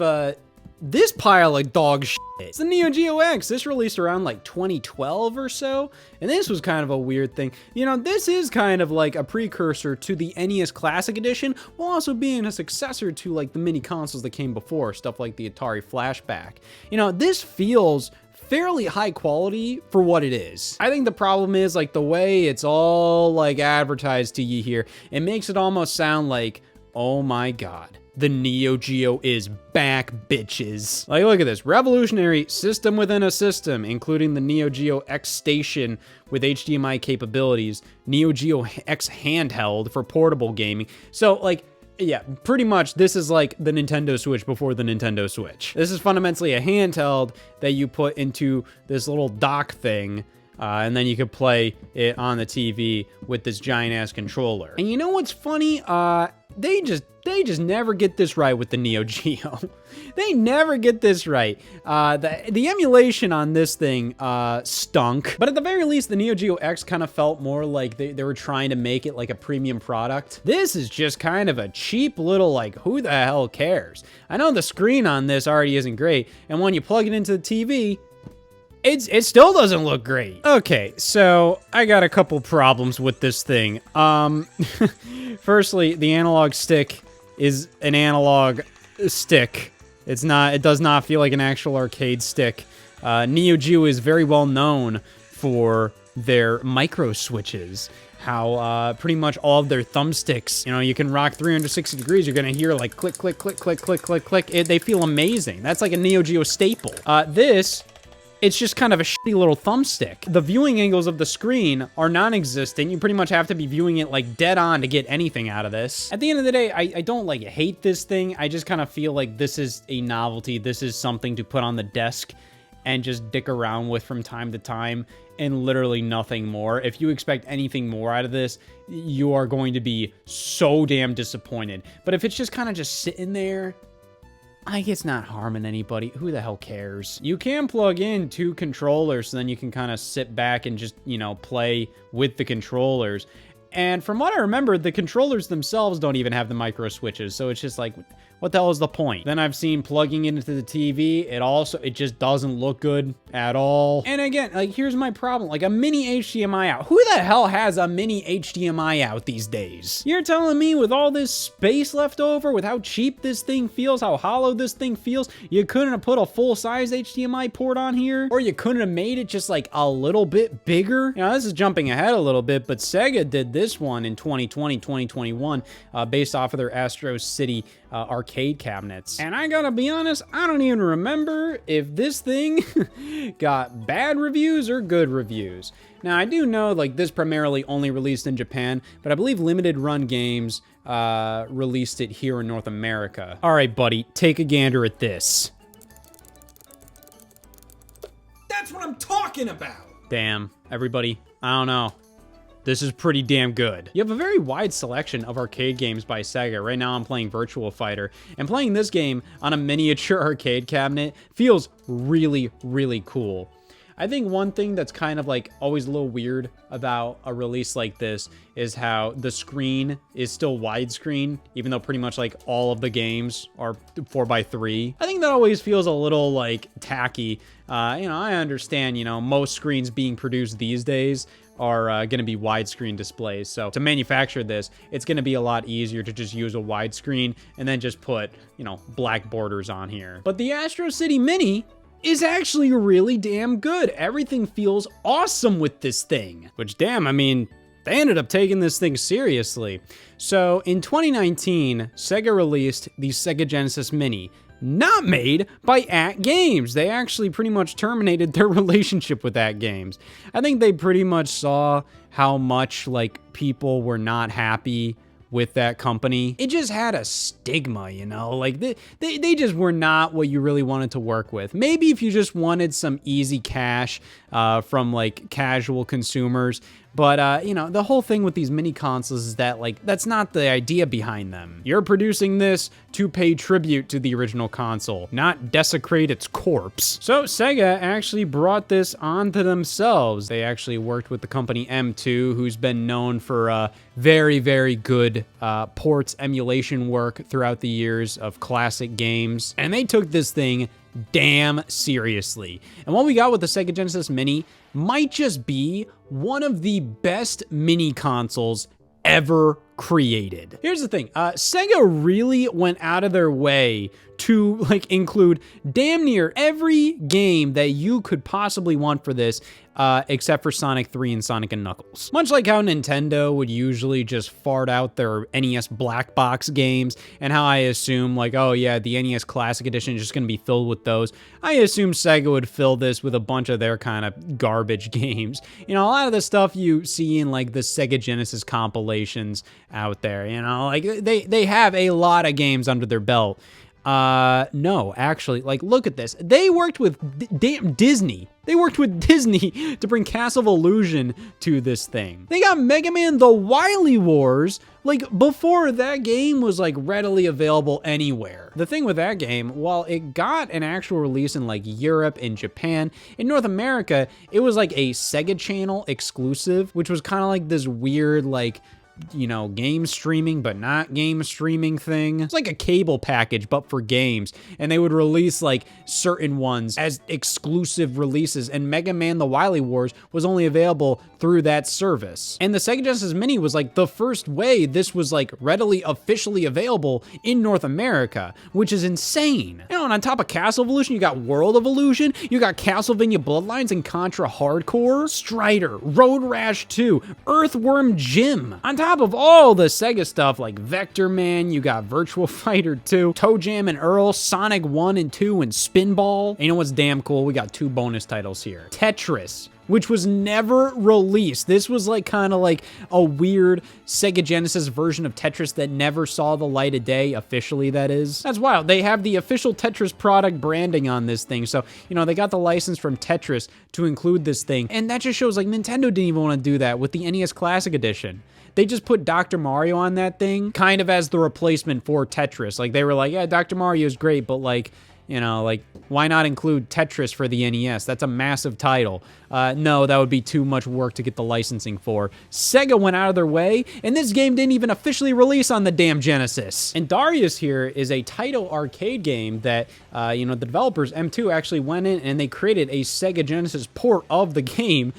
this pile of dog shit. It's the Neo Geo X. This released around like 2012 or so, and this was kind of a weird thing. You know, this is kind of like a precursor to the NES Classic Edition, while also being a successor to like the mini consoles that came before, stuff like the Atari Flashback. You know, this feels fairly high quality for what it is. I think the problem is like the way it's all like advertised to you here. It makes it almost sound like, oh my god, the Neo Geo is back, bitches. Like, look at this. Revolutionary system within a system, including the Neo Geo X Station with HDMI capabilities, Neo Geo X Handheld for portable gaming. So, like, yeah, pretty much this is like the Nintendo Switch before the Nintendo Switch. This is fundamentally a handheld that you put into this little dock thing, and then you could play it on the TV with this giant-ass controller. And you know what's funny? They just never get this right with the Neo Geo. They never get this right. The emulation on this thing stunk. But at the very least, the Neo Geo X kind of felt more like they were trying to make it like a premium product. This is just kind of a cheap little, like, who the hell cares? I know the screen on this already isn't great, and when you plug it into the TV, it still doesn't look great. Okay, so I got a couple problems with this thing. Firstly, the analog stick is an analog stick. It does not feel like an actual arcade stick. Neo Geo is very well known for their micro switches. How pretty much all of their thumbsticks, you know, you can rock 360 degrees, you're gonna hear like click, click, click, click, click, click, click. They feel amazing. That's like a Neo Geo staple. This it's just kind of a shitty little thumbstick. The viewing angles of the screen are non-existent. You pretty much have to be viewing it like dead on to get anything out of this. At the end of the day, I don't like hate this thing. I just kind of feel like this is a novelty. This is something to put on the desk and just dick around with from time to time, and literally nothing more. If you expect anything more out of this, you are going to be so damn disappointed. But if it's just kind of just sitting there, like, it's not harming anybody. Who the hell cares? You can plug in 2 controllers, so then you can kind of sit back and just, you know, play with the controllers. And from what I remember, the controllers themselves don't even have the micro switches, so it's just like, what the hell is the point? Then I've seen plugging it into the TV, it just doesn't look good at all. And again, like, here's my problem. Like, a mini HDMI out. Who the hell has a mini HDMI out these days? You're telling me with all this space left over, with how cheap this thing feels, how hollow this thing feels, you couldn't have put a full-size HDMI port on here? Or you couldn't have made it just like a little bit bigger? You know, this is jumping ahead a little bit, but Sega did this one in 2020, 2021, based off of their Astro City arcade cabinets. And I gotta be honest, I don't even remember if this thing got bad reviews or good reviews. Now, I do know, like, this primarily only released in Japan, but I believe Limited Run Games released it here in North America. All right, buddy, take a gander at this. That's what I'm talking about! Damn, everybody, I don't know. This is pretty damn good. You have a very wide selection of arcade games by Sega. Right now I'm playing Virtua Fighter, and playing this game on a miniature arcade cabinet feels really, really cool. I think one thing that's kind of like always a little weird about a release like this is how the screen is still widescreen, even though pretty much like all of the games are 4:3. I think that always feels a little like tacky. You know, I understand, you know, most screens being produced these days are going to be widescreen displays. So to manufacture this, it's going to be a lot easier to just use a widescreen and then just put, you know, black borders on here. But the Astro City Mini is actually really damn good. Everything feels awesome with this thing. Which, damn, I mean, they ended up taking this thing seriously. So in 2019, Sega released the Sega Genesis Mini, not made by AtGames. They actually pretty much terminated their relationship with AtGames. I think they pretty much saw how much, like, people were not happy with that company. It just had a stigma, you know, like they just were not what you really wanted to work with. Maybe if you just wanted some easy cash from like casual consumers, but you know, the whole thing with these mini consoles is that, like, that's not the idea behind them. You're producing this to pay tribute to the original console, not desecrate its corpse. So Sega actually brought this onto themselves. They actually worked with the company M2, who's been known for very, very good ports emulation work throughout the years of classic games. And they took this thing damn seriously. And what we got with the Sega Genesis Mini might just be one of the best mini consoles ever created. Here's the thing, Sega really went out of their way to like include damn near every game that you could possibly want for this, except for Sonic 3 and Sonic & Knuckles. Much like how Nintendo would usually just fart out their NES black box games, and how I assume like, oh yeah, the NES Classic Edition is just gonna be filled with those, I assume Sega would fill this with a bunch of their kind of garbage games. You know, a lot of the stuff you see in like the Sega Genesis compilations out there, you know, like they have a lot of games under their belt. No, actually, like, look at this. They worked with damn Disney. They worked with Disney to bring Castle of Illusion to this thing. They got Mega Man The Wily Wars, like, before that game was, like, readily available anywhere. The thing with that game, while it got an actual release in, like, Europe and Japan, in North America, it was, like, a Sega Channel exclusive, which was kind of like this weird, like, you know, game streaming, but not game streaming thing. It's like a cable package, but for games. And they would release like certain ones as exclusive releases. And Mega Man The Wily Wars was only available through that service. And the Sega Genesis Mini was like the first way this was like readily officially available in North America, which is insane. You know, and on top of Castle of Illusion, you got World of Illusion, you got Castlevania Bloodlines and Contra Hardcore, Strider, Road Rash 2, Earthworm Jim. On top top of all the Sega stuff like Vector Man, you got Virtual Fighter 2, Toe Jam and Earl, Sonic 1 and 2, and Spinball. And you know what's damn cool? We got 2 bonus titles here. Tetris, which was never released. This was like kind of like a weird Sega Genesis version of Tetris that never saw the light of day, officially that is. That's wild. They have the official Tetris product branding on this thing. So, you know, they got the license from Tetris to include this thing. And that just shows like Nintendo didn't even want to do that with the NES Classic Edition. They just put Dr. Mario on that thing kind of as the replacement for Tetris. Like they were like, yeah, Dr. Mario is great, but like, you know, like, why not include Tetris for the NES? That's a massive title. No, that would be too much work to get the licensing for. Sega went out of their way, and this game didn't even officially release on the damn Genesis. And Darius here is a title arcade game that, you know, the developers, M2, actually went in and they created a Sega Genesis port of the game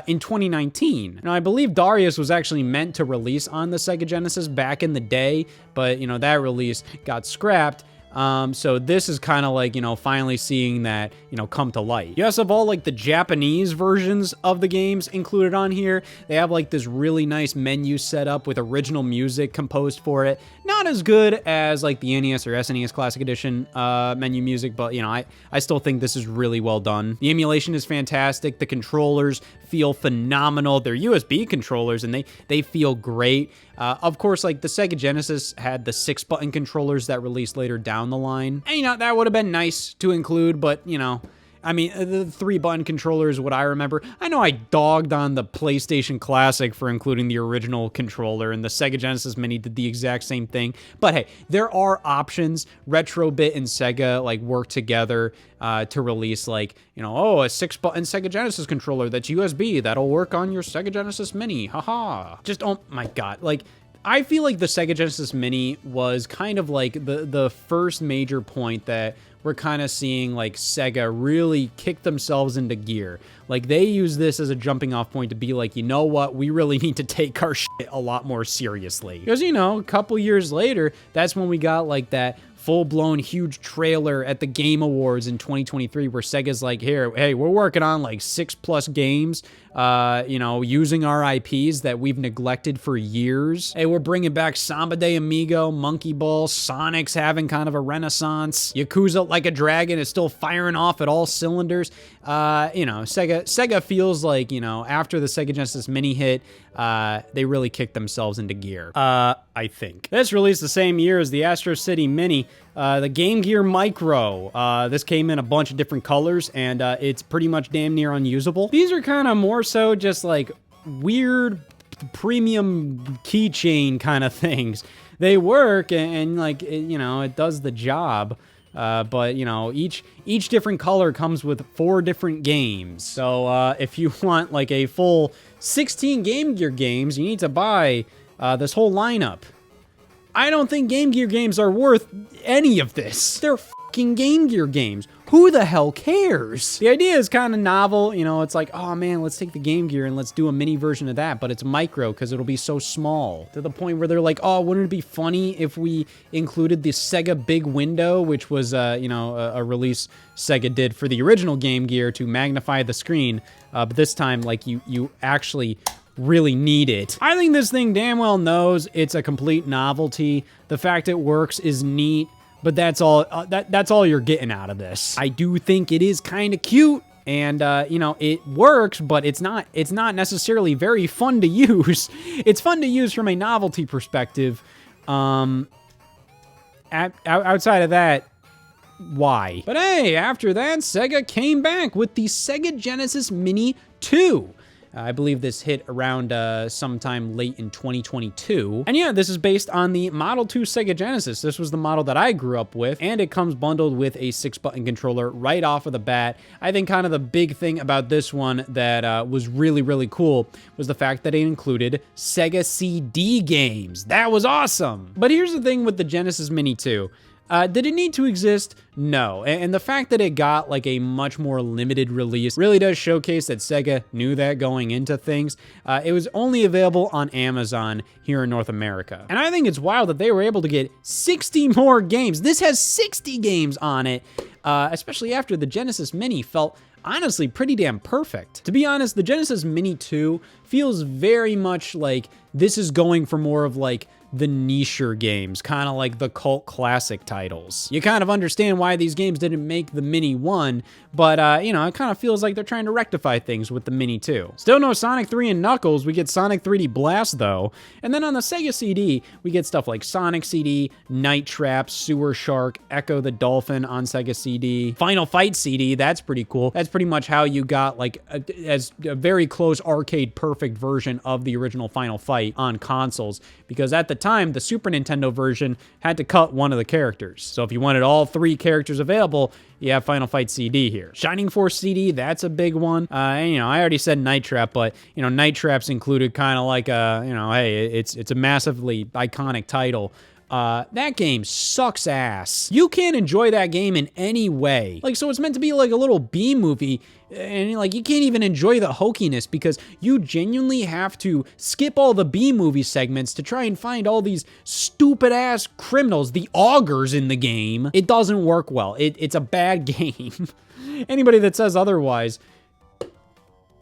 in 2019. Now, I believe Darius was actually meant to release on the Sega Genesis back in the day, but, you know, that release got scrapped. So this is kind of like, you know, finally seeing that, you know, come to light. You also have all like the Japanese versions of the games included on here. They have like this really nice menu set up with original music composed for it. Not as good as like the NES or SNES Classic Edition menu music, but you know, I still think this is really well done. The emulation is fantastic. The controllers feel phenomenal. They're USB controllers and they feel great. Of course, like the Sega Genesis had the 6-button controllers that released later down the line. And, you know, that would have been nice to include, but, you know, I mean, the 3-button controller is what I remember. I know I dogged on the PlayStation Classic for including the original controller, and the Sega Genesis Mini did the exact same thing. But hey, there are options. Retrobit and Sega, like, work together to release, like, you know, oh, a 6-button Sega Genesis controller that's USB. That'll work on your Sega Genesis Mini. Haha. Just, oh my God. Like, I feel like the Sega Genesis Mini was kind of like the first major point that we're kind of seeing like Sega really kick themselves into gear. Like they use this as a jumping off point to be like, you know what, we really need to take our shit a lot more seriously. Because, you know, a couple years later, that's when we got like that full-blown huge trailer at the Game Awards in 2023 where Sega's like, here, hey, we're working on like 6+ games, you know, using our IPs that we've neglected for years. Hey, we're bringing back Samba de Amigo, Monkey Ball, Sonic's having kind of a renaissance. Yakuza Like a Dragon is still firing off at all cylinders. You know, Sega feels like, you know, after the Sega Genesis Mini hit, they really kicked themselves into gear. I think. This released the same year as the Astro City Mini, the Game Gear Micro. This came in a bunch of different colors, and it's pretty much damn near unusable. These are kind of more so just like weird premium keychain kind of things. They work, and like, you know, it does the job. But, you know, each different color comes with 4 different games. So, if you want, like, a full 16 Game Gear games, you need to buy this whole lineup. I don't think Game Gear games are worth any of this. They're fucking Game Gear games. Who the hell cares? The idea is kind of novel. You know, it's like, oh man, let's take the Game Gear and let's do a mini version of that, but it's micro because it'll be so small. To the point where they're like, oh, wouldn't it be funny if we included the Sega Big Window, which was, you know, a release Sega did for the original Game Gear to magnify the screen. But this time, like, you actually really need it. I think this thing damn well knows it's a complete novelty. The fact it works is neat. But that's all. That's all you're getting out of this. I do think it is kind of cute, and you know, it works, but it's not necessarily very fun to use. It's fun to use from a novelty perspective. Outside of that, why? But hey, after that, Sega came back with the Sega Genesis Mini 2. I believe this hit around sometime late in 2022. And yeah, this is based on the Model 2 Sega Genesis. This was the model that I grew up with, and it comes bundled with a 6-button controller right off of the bat. I think kind of the big thing about this one that was really, really cool was the fact that it included Sega CD games. That was awesome! But here's the thing with the Genesis Mini 2. Did it need to exist? No. And the fact that it got like a much more limited release really does showcase that Sega knew that going into things. It was only available on Amazon here in North America. And I think it's wild that they were able to get 60 more games. This has 60 games on it, especially after the Genesis Mini felt honestly pretty damn perfect. To be honest, the Genesis Mini 2 feels very much like this is going for more of like the nicher games, kind of like the cult classic titles. You kind of understand why these games didn't make the Mini 1, but, you know, it kind of feels like they're trying to rectify things with the Mini 2. Still no Sonic 3 and Knuckles. We get Sonic 3D Blast, though. And then on the Sega CD, we get stuff like Sonic CD, Night Trap, Sewer Shark, Echo the Dolphin on Sega CD, Final Fight CD. That's pretty cool. That's pretty much how you got, like, a very close arcade perfect version of the original Final Fight on consoles, because at the time, the Super Nintendo version had to cut one of the characters. So if you wanted all 3 characters available, you have Final Fight CD here. Shining Force CD, that's a big one. And, you know, I already said Night Trap, but, you know, Night Trap's included kind of like a, you know, hey, it's a massively iconic title. That game sucks ass. You can't enjoy that game in any way. Like, so it's meant to be like a little B movie, and like, you can't even enjoy the hokiness because you genuinely have to skip all the B movie segments to try and find all these stupid ass criminals, the augurs in the game. It doesn't work well. It's a bad game. Anybody that says otherwise,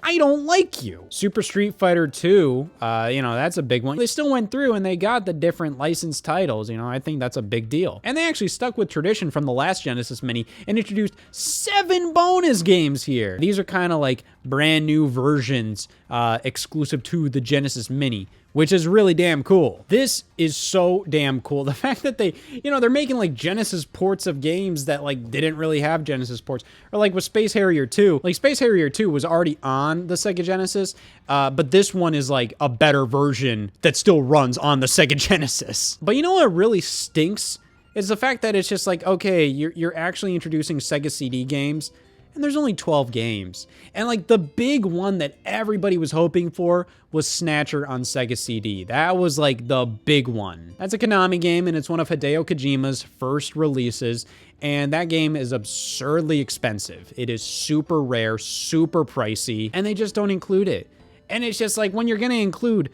I don't like you. Super Street Fighter 2, you know, that's a big one. They still went through and they got the different licensed titles, you know, I think that's a big deal. And they actually stuck with tradition from the last Genesis Mini and introduced 7 bonus games here. These are kind of like brand new versions exclusive to the Genesis Mini, which is really damn cool. This is so damn cool. The fact that they, you know, they're making like Genesis ports of games that like didn't really have Genesis ports, or like with Space Harrier 2. Like Space Harrier 2 was already on the Sega Genesis, but this one is like a better version that still runs on the Sega Genesis. But you know what really stinks? Is the fact that it's just like, okay, you're actually introducing Sega CD games, and there's only 12 games. And like the big one that everybody was hoping for was Snatcher on Sega CD. That was like the big one. That's a Konami game, and it's one of Hideo Kojima's first releases. And that game is absurdly expensive. It is super rare, super pricey, and they just don't include it. And it's just like, when you're gonna include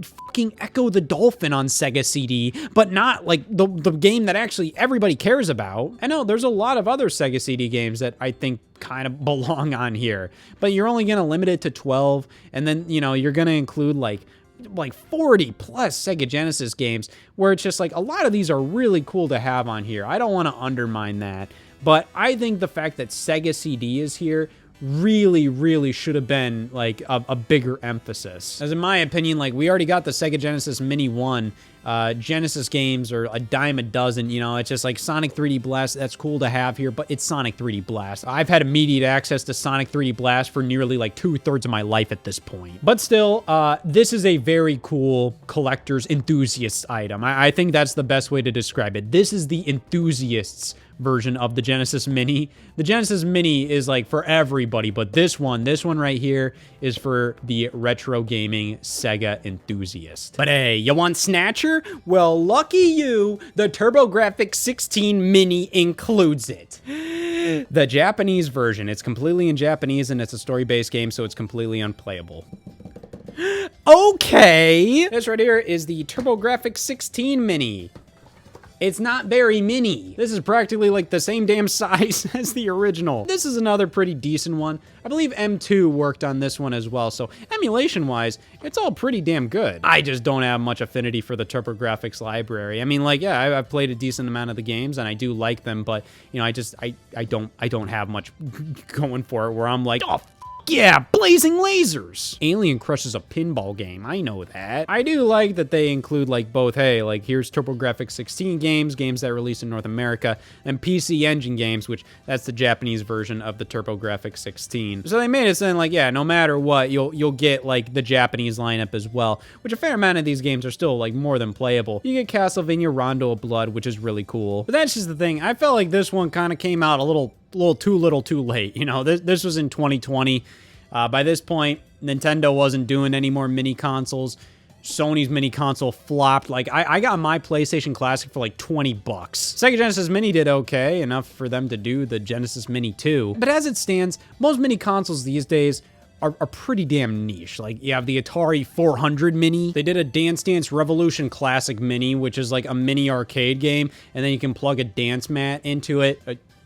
fucking Echo the Dolphin on Sega CD, but not like the game that actually everybody cares about. I know there's a lot of other Sega CD games that I think kind of belong on here, but you're only gonna limit it to 12, and then, you know, you're gonna include like 40 plus Sega Genesis games, where it's just like a lot of these are really cool to have on here. I don't want to undermine that, but I think the fact that Sega CD is here really should have been like a bigger emphasis. As in my opinion, like, we already got the Sega Genesis Mini 1. Genesis games are a dime a dozen, you know. It's just like Sonic 3D Blast, that's cool to have here, but it's Sonic 3D Blast. I've had immediate access to Sonic 3D Blast for nearly like 2/3 of my life at this point. But still, this is a very cool collector's enthusiast item. I think that's the best way to describe it. This is the enthusiast's version of the Genesis Mini. The Genesis Mini is like for everybody, but this one right here is for the retro gaming Sega enthusiast. But hey, you want Snatcher? Well, lucky you, the TurboGrafx-16 Mini includes it. The Japanese version, it's completely in Japanese, and it's a story-based game, so it's completely unplayable. Okay. This right here is the TurboGrafx-16 Mini. It's not very mini. This is practically like the same damn size as the original. This is another pretty decent one. I believe M2 worked on this one as well, so emulation-wise, it's all pretty damn good. I just don't have much affinity for the TurboGrafx library. I mean, like, yeah, I've played a decent amount of the games, and I do like them, but, you know, I don't have much going for it where I'm like, oh, yeah, blazing lasers. Alien Crush is a pinball game. I know that. I do like that they include like both, hey, like here's TurboGrafx-16 games that release in North America, and PC Engine games, which that's the Japanese version of the TurboGrafx-16. So they made it sound like, yeah, no matter what, you'll get like the Japanese lineup as well, which a fair amount of these games are still like more than playable. You get Castlevania Rondo of Blood, which is really cool. But that's just the thing. I felt like this one kind of came out a little too late. You know, this was in 2020. By this point, Nintendo wasn't doing any more mini consoles. Sony's mini console flopped. Like, I got my PlayStation Classic for like 20 bucks. Sega Genesis Mini did okay, enough for them to do the Genesis Mini 2. But as it stands, most mini consoles these days are pretty damn niche. Like, you have the Atari 400 Mini. They did a Dance Dance Revolution Classic Mini, which is like a mini arcade game, and then you can plug a dance mat into it.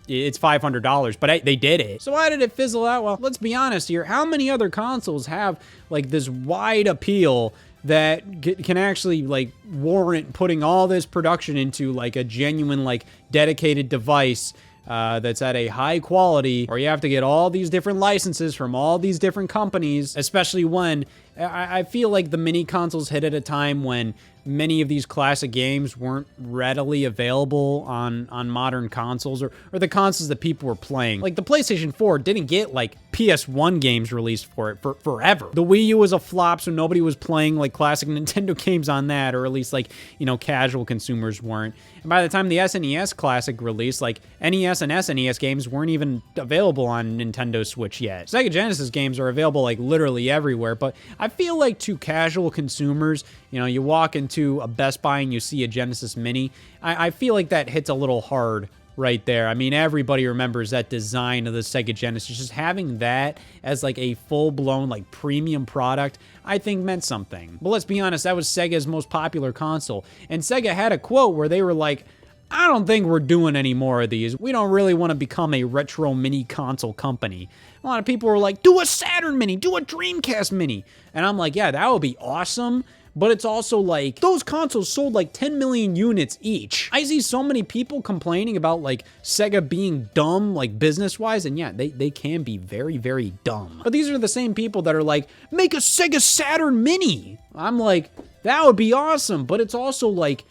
It's $500, but they did it. So why did it fizzle out? Well, let's be honest here. How many other consoles have like this wide appeal that can actually like warrant putting all this production into like a genuine like dedicated device that's at a high quality, or you have to get all these different licenses from all these different companies, especially when I feel like the mini consoles hit at a time when many of these classic games weren't readily available on modern consoles or the consoles that people were playing. Like the PlayStation 4 didn't get like PS1 games released for it for forever. The Wii U was a flop, so nobody was playing like classic Nintendo games on that, or at least like, you know, casual consumers weren't. And by the time the SNES Classic released, like NES and SNES games weren't even available on Nintendo Switch yet. Sega Genesis games are available like literally everywhere, but I feel like to casual consumers, you know, you walk into a Best Buy and you see a Genesis Mini, I feel like that hits a little hard right there. I mean, everybody remembers that design of the Sega Genesis. Just having that as like a full-blown like premium product, I think meant something. But let's be honest, that was Sega's most popular console. And Sega had a quote where they were like, I don't think we're doing any more of these. We don't really want to become a retro mini console company. A lot of people were like, do a Saturn Mini, do a Dreamcast Mini. And I'm like, yeah, that would be awesome. But it's also like, those consoles sold like 10 million units each. I see so many people complaining about like Sega being dumb, like business-wise, and yeah, they can be very, very dumb. But these are the same people that are like, make a Sega Saturn Mini. I'm like, that would be awesome, but it's also like,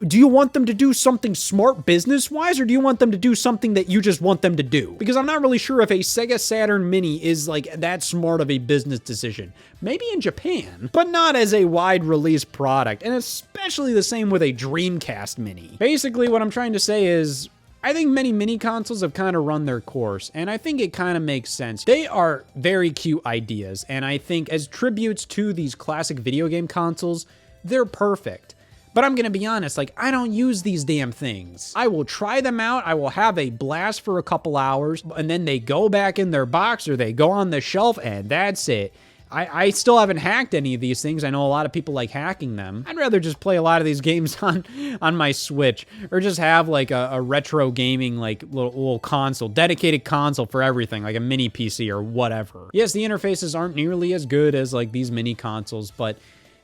do you want them to do something smart business-wise, or do you want them to do something that you just want them to do? Because I'm not really sure if a Sega Saturn Mini is like that smart of a business decision. Maybe in Japan, but not as a wide release product, and especially the same with a Dreamcast Mini. Basically, what I'm trying to say is, I think many mini consoles have kind of run their course, and I think it kind of makes sense. They are very cute ideas, and I think as tributes to these classic video game consoles, they're perfect. But I'm gonna be honest, like, I don't use these damn things. I will try them out, I will have a blast for a couple hours, and then they go back in their box or they go on the shelf, and that's it. I still haven't hacked any of these things. I know a lot of people like hacking them. I'd rather just play a lot of these games on my Switch, or just have like a retro gaming like little console, dedicated console for everything, like a mini PC or whatever. Yes, the interfaces aren't nearly as good as like these mini consoles, but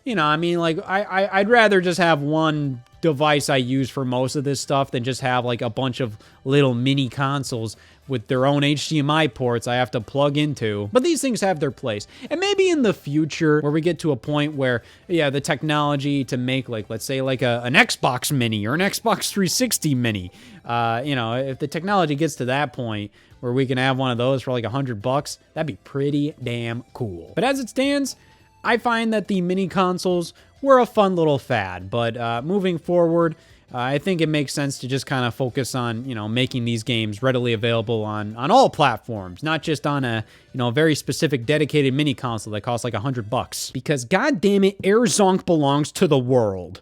you know, I mean, like, I'd rather just have one device I use for most of this stuff than just have, like, a bunch of little mini consoles with their own HDMI ports I have to plug into. But these things have their place. And maybe in the future, where we get to a point where, yeah, the technology to make, like, let's say, like, an Xbox Mini or an Xbox 360 Mini, you know, if the technology gets to that point where we can have one of those for, like, $100, that'd be pretty damn cool. But as it stands, I find that the mini consoles were a fun little fad, but moving forward, I think it makes sense to just kind of focus on, you know, making these games readily available on all platforms, not just on a, you know, very specific dedicated mini console that costs like $100. Because goddamn it, Air Zonk belongs to the world.